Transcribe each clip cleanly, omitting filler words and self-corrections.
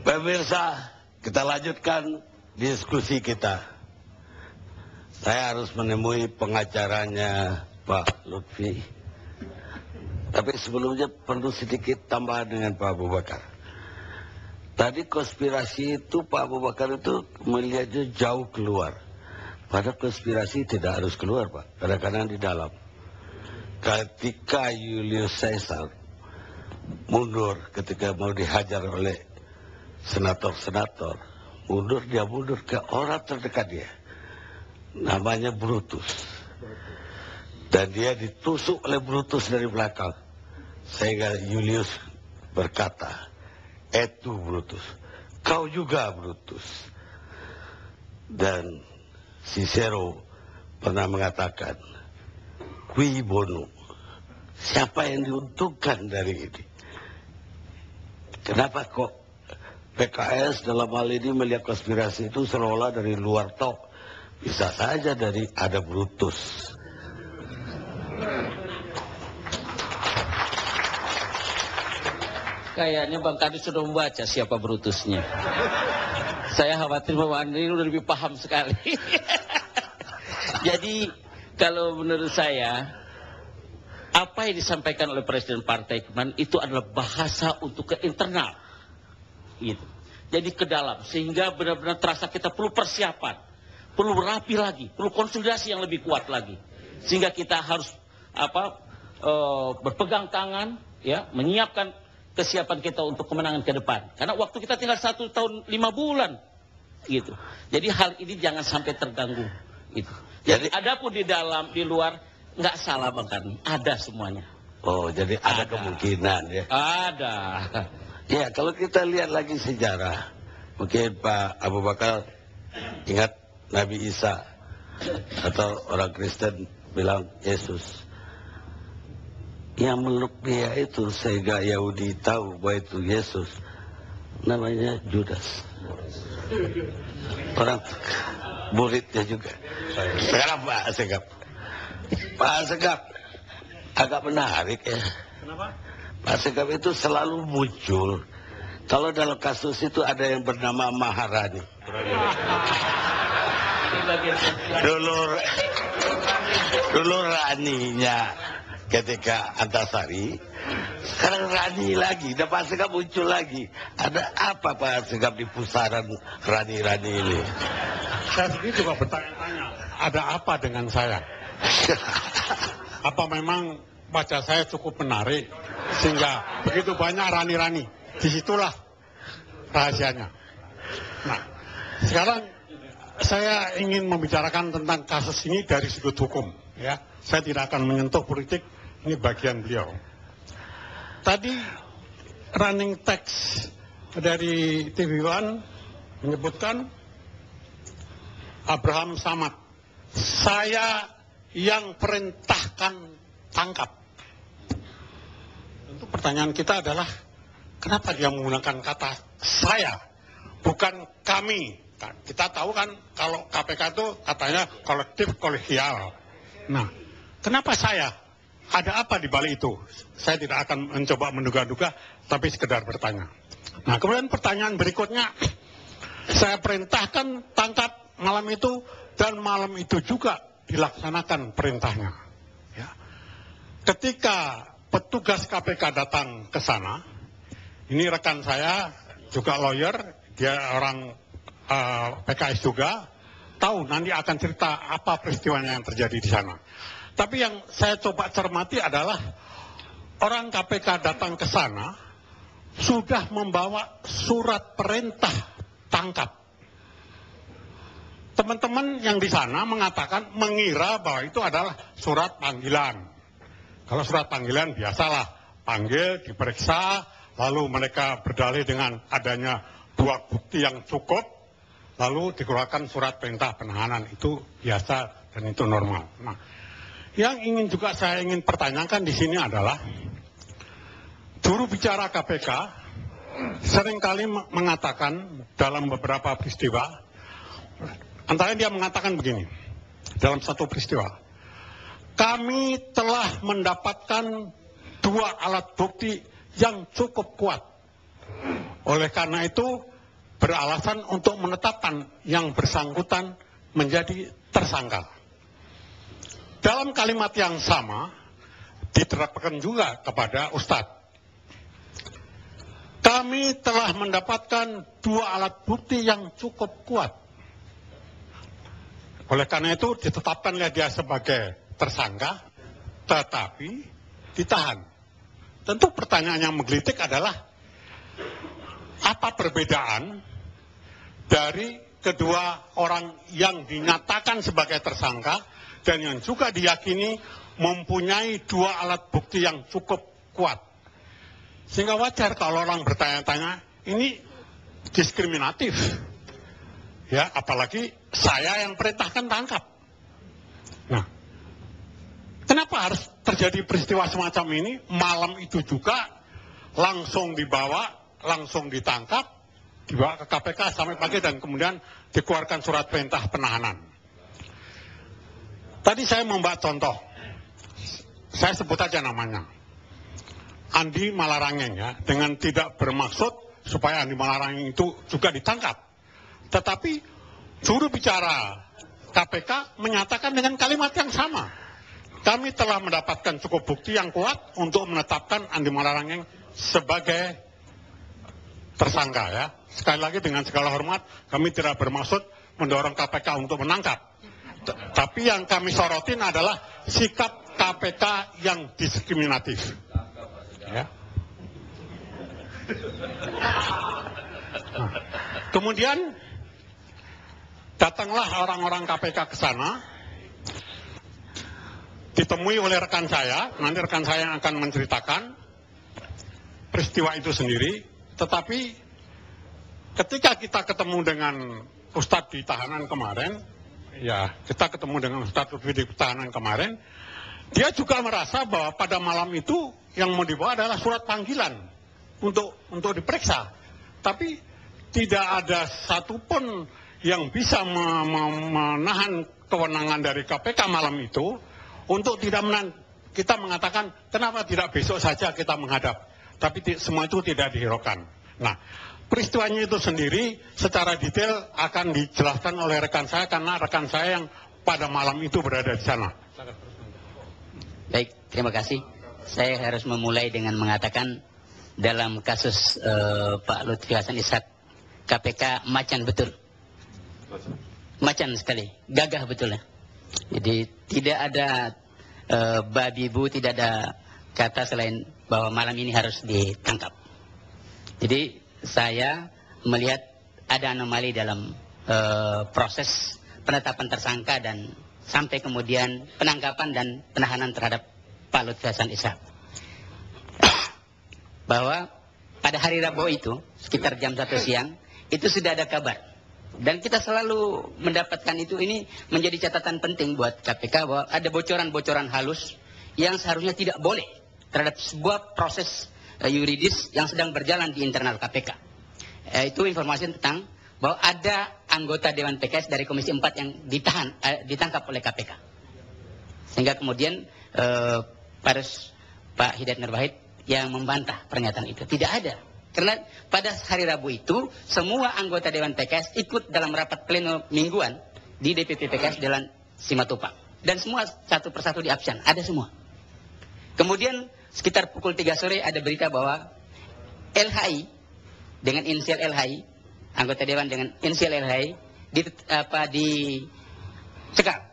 Pemirsa, kita lanjutkan diskusi kita. Saya harus menemui pengacaranya Pak Lutfi. Tapi sebelumnya perlu sedikit tambahan dengan Pak Abu Bakar. Tadi konspirasi itu Pak Abu Bakar itu melihatnya jauh keluar. Padahal konspirasi tidak harus keluar, Pak. Kadang-kadang di dalam. Ketika Julius Caesar mundur ketika mau dihajar oleh senator-senator, dia mundur ke orang terdekat dia. Namanya Brutus. Dan dia ditusuk oleh Brutus dari belakang. Sehingga Julius berkata, "Itu Brutus, kau juga Brutus." Dan Cicero pernah mengatakan, "Qui bono?" Siapa yang diuntungkan dari ini? Kenapa kok PKS dalam hal ini melihat konspirasi itu seolah dari luar tok? Bisa saja dari ada Brutus. Kayaknya Bang Kadi sudah membaca siapa Brutusnya. Saya khawatir Bang Andri udah lebih paham sekali. Jadi kalau menurut saya, apa yang disampaikan oleh Presiden Partai kemarin itu adalah bahasa untuk ke internal. Gitu. Jadi ke dalam, sehingga benar-benar terasa kita perlu persiapan, perlu rapi lagi, perlu konsolidasi yang lebih kuat lagi. Sehingga kita harus berpegang tangan, ya, menyiapkan kesiapan kita untuk kemenangan ke depan. Karena waktu kita tinggal 1 tahun 5 bulan, gitu. Jadi hal ini jangan sampai terganggu, gitu. Jadi adapun di dalam, di luar, nggak salah Bang Karni, ada semuanya. Oh, jadi ada kemungkinan ya? Ada. Ya, kalau kita lihat lagi sejarah, mungkin Pak Abu Bakar ingat Nabi Isa, atau orang Kristen bilang Yesus. Yang meluk dia itu sehingga Yahudi tahu bahwa itu Yesus, namanya Judas. Orang muridnya juga. Sekarang Pak Asegaf. Pak Asegaf agak menarik ya. Kenapa? Pak Asegaf itu selalu muncul kalau dalam kasus itu ada yang bernama Maharani. Dulu Raninya ketika Antasari, sekarang Rani lagi, dan Pak Asegaf muncul lagi. Ada apa Pak Asegaf di pusaran Rani-Rani ini? Saya sendiri juga bertanya-tanya, ada apa dengan saya? Apa memang wajah saya cukup menarik sehingga begitu banyak Rani-Rani? Disitulah rahasianya. Nah, sekarang saya ingin membicarakan tentang kasus ini dari sudut hukum. Ya, saya tidak akan menyentuh politik, ini bagian beliau. Tadi running text dari TV One menyebutkan Abraham Samad, "Saya yang perintahkan tangkap." Tentu pertanyaan kita adalah, kenapa dia menggunakan kata saya, bukan kami? Kita tahu kan kalau KPK itu katanya kolektif kolegial. Nah, kenapa saya? Ada apa di balik itu? Saya tidak akan mencoba menduga-duga, tapi sekedar bertanya. Nah, kemudian pertanyaan berikutnya, saya perintahkan tangkap malam itu, dan malam itu juga dilaksanakan perintahnya. Ya. Ketika petugas KPK datang ke sana, ini rekan saya juga lawyer, dia orang PKS juga, tahu nanti akan cerita apa peristiwanya yang terjadi di sana. Tapi yang saya coba cermati adalah orang KPK datang ke sana sudah membawa surat perintah tangkap. Teman-teman yang di sana mengatakan, mengira bahwa itu adalah surat panggilan. Kalau surat panggilan biasalah, panggil, diperiksa, lalu mereka berdalih dengan adanya 2 bukti yang cukup, lalu dikeluarkan surat perintah penahanan. Itu biasa dan itu normal. Nah, yang saya ingin pertanyakan di sini adalah, juru bicara KPK seringkali mengatakan dalam beberapa peristiwa, antara dia mengatakan begini, dalam satu peristiwa, kami telah mendapatkan 2 alat bukti yang cukup kuat. Oleh karena itu, beralasan untuk menetapkan yang bersangkutan menjadi tersangka. Dalam kalimat yang sama diterapkan juga kepada Ustadz. Kami telah mendapatkan 2 alat bukti yang cukup kuat. Oleh karena itu ditetapkanlah dia sebagai tersangka, tetapi ditahan. Tentu pertanyaan yang menggelitik adalah, apa perbedaan dari kedua orang yang dinyatakan sebagai tersangka dan yang juga diyakini mempunyai 2 alat bukti yang cukup kuat? Sehingga wajar kalau orang bertanya-tanya, ini diskriminatif. Ya, apalagi saya yang perintahkan tangkap. Nah, kenapa harus terjadi peristiwa semacam ini? Malam itu juga langsung dibawa, langsung ditangkap, dibawa ke KPK sampai pagi dan kemudian dikeluarkan surat perintah penahanan. Tadi saya membuat contoh, saya sebut aja namanya. Andi Malarangeng, ya, dengan tidak bermaksud supaya Andi Malarangeng itu juga ditangkap. Tetapi juru bicara KPK menyatakan dengan kalimat yang sama. Kami telah mendapatkan cukup bukti yang kuat untuk menetapkan Andi Malarangeng sebagai tersangka, ya. Sekali lagi dengan segala hormat, kami tidak bermaksud mendorong KPK untuk menangkap. Tapi yang kami sorotin adalah sikap KPK yang diskriminatif. Ya. Nah, kemudian datanglah orang-orang KPK ke sana, ditemui oleh rekan saya, nanti rekan saya yang akan menceritakan peristiwa itu sendiri. Tetapi ketika kita ketemu dengan Ustadz di tahanan kemarin, ya kita ketemu dengan Ustadz Lutfi di tahanan kemarin, dia juga merasa bahwa pada malam itu yang mau dibawa adalah surat panggilan untuk diperiksa. Tapi tidak ada satupun yang bisa menahan kewenangan dari KPK malam itu untuk tidak kita mengatakan kenapa tidak besok saja kita menghadap. Tapi semua itu tidak dihiraukan. Nah, peristiwanya itu sendiri secara detail akan dijelaskan oleh rekan saya karena rekan saya yang pada malam itu berada di sana. Baik, terima kasih. Saya harus memulai dengan mengatakan dalam kasus Pak Lutfi Hasan Ishak, KPK macan betul. Macan sekali, gagah betul ya. Jadi tidak ada babi bu, tidak ada kata selain bahwa malam ini harus ditangkap. Jadi saya melihat ada anomali dalam proses penetapan tersangka dan sampai kemudian penangkapan dan penahanan terhadap Pak Lutfi Hasan Ishak. Bahwa pada hari Rabu itu, sekitar jam 1 siang, itu sudah ada kabar. Dan kita selalu mendapatkan itu, ini menjadi catatan penting buat KPK bahwa ada bocoran-bocoran halus yang seharusnya tidak boleh terhadap sebuah proses yuridis yang sedang berjalan di internal KPK. Itu informasi tentang bahwa ada anggota Dewan PKS dari Komisi 4 yang ditangkap oleh KPK. Sehingga kemudian Pak Hidayat Nur Wahid yang membantah pernyataan itu. Tidak ada. Karena pada hari Rabu itu semua anggota Dewan PKS ikut dalam rapat pleno mingguan di DPP PKS Jalan Simatupang. Dan semua satu persatu di absen. Ada semua. Kemudian sekitar pukul 3 sore ada berita bahwa LHI dengan inisial LHI, anggota Dewan dengan inisial LHI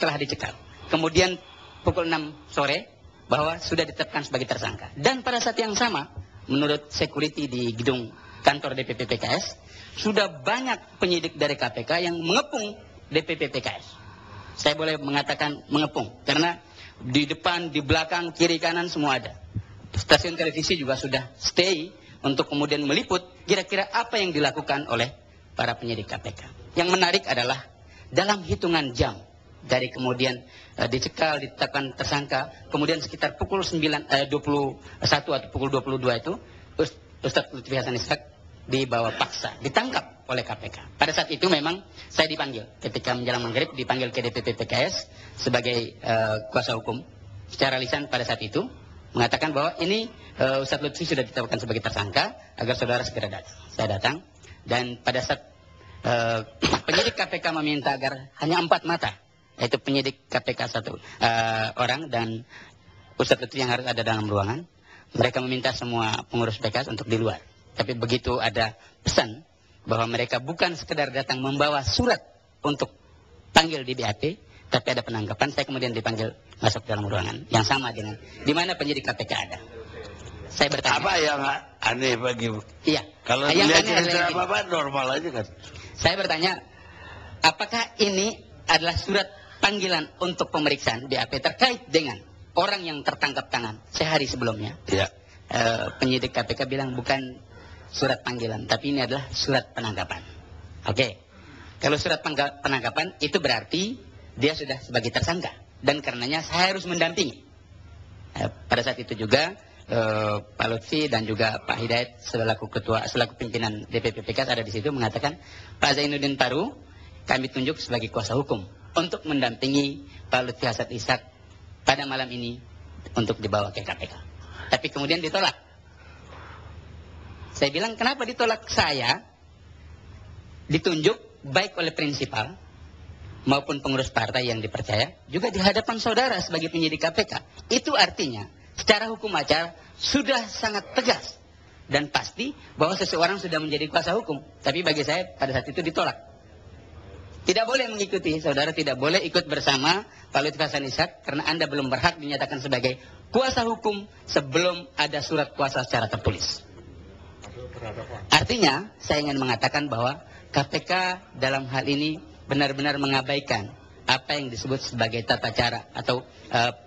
telah dicekal. Kemudian pukul 6 sore bahwa sudah ditetapkan sebagai tersangka. Dan pada saat yang sama, menurut security di gedung kantor DPP PKS, sudah banyak penyidik dari KPK yang mengepung DPP PKS. Saya boleh mengatakan mengepung, karena di depan, di belakang, kiri kanan semua ada. Stasiun televisi juga sudah stay untuk kemudian meliput kira-kira apa yang dilakukan oleh para penyidik KPK. Yang menarik adalah dalam hitungan jam dari kemudian dicekal, ditetapkan tersangka, kemudian sekitar pukul 21 atau pukul 22 itu Ustadz Lutfi Hasan Ishak dibawa paksa, ditangkap oleh KPK. Pada saat itu memang saya dipanggil ketika menjelang maghrib, dipanggil ke DPP PKS sebagai kuasa hukum secara lisan pada saat itu mengatakan bahwa ini Ustadz Lutfi sudah ditetapkan sebagai tersangka agar saudara segera datang. Saya datang Dan pada saat penyidik KPK meminta agar hanya 4 mata, yaitu penyidik KPK 1 orang dan Ustadz Lutfi yang harus ada dalam ruangan, mereka meminta semua pengurus PKS untuk di luar. Tapi begitu ada pesan bahwa mereka bukan sekedar datang membawa surat untuk panggil di BAP, tapi ada penangkapan, saya kemudian dipanggil masuk dalam ruangan yang sama dengan di mana penyidik KPK ada. Saya bertanya. Apa yang aneh bagi? Iya. Kalau yang lihat aneh adalah cerita apa normal aja kan? Saya bertanya, apakah ini adalah surat panggilan untuk pemeriksaan BAP terkait dengan orang yang tertangkap tangan sehari sebelumnya? Iya. Penyidik KPK bilang bukan surat panggilan, tapi ini adalah surat penangkapan. Oke. Kalau surat penangkapan itu berarti dia sudah sebagai tersangka dan karenanya saya harus mendampingi. Pada saat itu juga Pak Lutfi dan juga Pak Hidayat selaku pimpinan DPP PKS ada di situ mengatakan Pak Zainuddin Paru kami tunjuk sebagai kuasa hukum untuk mendampingi Pak Lutfi Hasan Ishak pada malam ini untuk dibawa ke KPK. Tapi kemudian ditolak. Saya bilang kenapa ditolak? Saya ditunjuk baik oleh prinsipal maupun pengurus partai yang dipercaya juga di hadapan saudara sebagai penyidik KPK. Itu artinya secara hukum acara sudah sangat tegas dan pasti bahwa seseorang sudah menjadi kuasa hukum. Tapi bagi saya pada saat itu ditolak. Tidak boleh mengikuti, saudara tidak boleh ikut bersama Pak Lutfi Hasan Ishak karena Anda belum berhak dinyatakan sebagai kuasa hukum sebelum ada surat kuasa secara tertulis. Artinya saya ingin mengatakan bahwa KPK dalam hal ini benar-benar mengabaikan apa yang disebut sebagai tata cara atau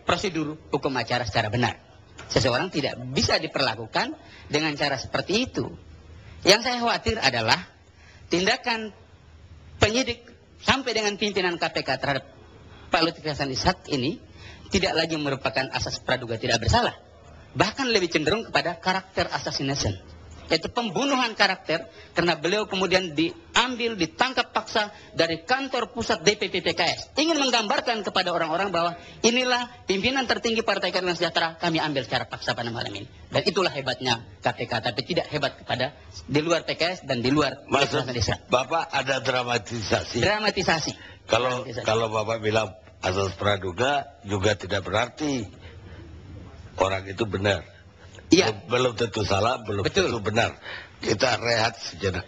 prosedur hukum acara secara benar. Seseorang tidak bisa diperlakukan dengan cara seperti itu. Yang saya khawatir adalah tindakan penyidik sampai dengan pimpinan KPK terhadap Pak Lutfi Hasan Ishak ini tidak lagi merupakan asas praduga tidak bersalah. Bahkan lebih cenderung kepada karakter assassination, yaitu pembunuhan karakter karena beliau kemudian diambil, ditangkap paksa dari kantor pusat DPP PKS. Ingin menggambarkan kepada orang-orang bahwa inilah pimpinan tertinggi Partai Keadilan Sejahtera kami ambil secara paksa pada malam ini. Dan itulah hebatnya KPK, tapi tidak hebat kepada di luar PKS dan di luar Maksud Bapak ada dramatisasi. Dramatisasi. Kalau Bapak bilang asas praduga juga tidak berarti orang itu benar. Iya. Belum tentu salah, belum Betul. tentu benar. Kita rehat sejenak.